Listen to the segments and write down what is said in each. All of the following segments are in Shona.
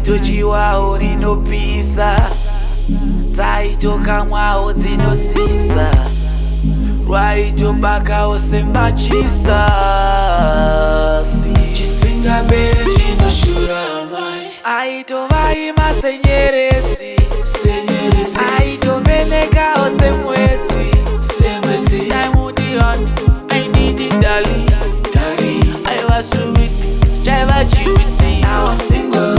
Raito chiwawo rinopisa, dzaito kamwawo dzinosisa, rwaito bakawo semachisa, chisingaperi chinoshura mai, aito vaima senyeredzi, aito venekawo semwedzi, daimuti honey, I need it darling, I was sweet, jaiva chiviti. Now I'm single,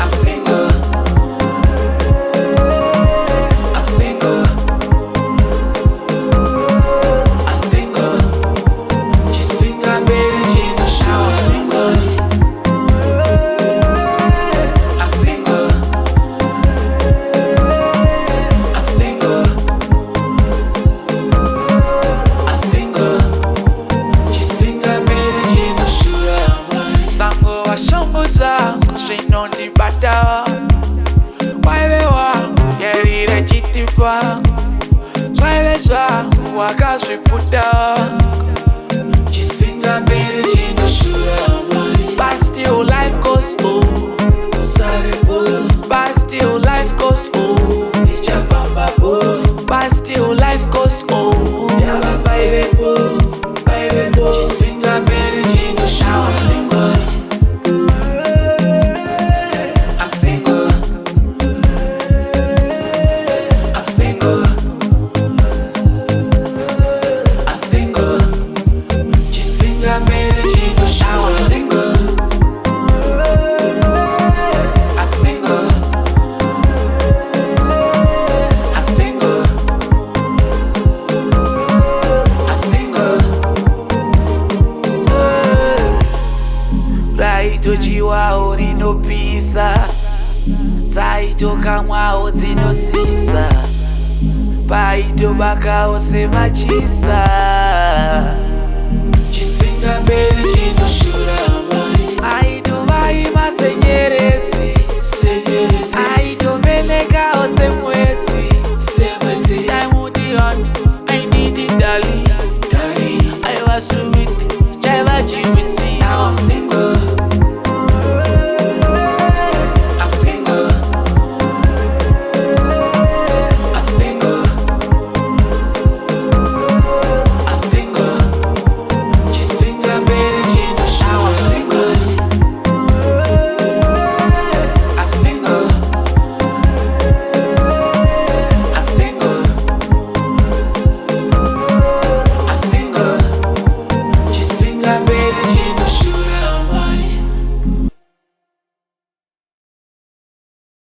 I'm single, I'm single, I'm single. Chisingaperi chinoshura. I'm single, I'm single, I'm single, I'm single. Chisingaperi chinoshura mai. Tango wa shombo zangu zvinondibata, waive wangu yarira chitipa, zvaive zvangu wakazviputa. Chisingaperi chinoshura mai. But still life goes on, but still life goes on, but still life goes on. Chisingaperi chinoshura. I'm single, I'm single, I'm single. Chisingaperi chinoshura. I'm single, I'm single, I'm single, I'm single. Raito chiwawo rinopisa, dzaito kamwawo dzinosisa, paito bakawo semachisa, chisingaperi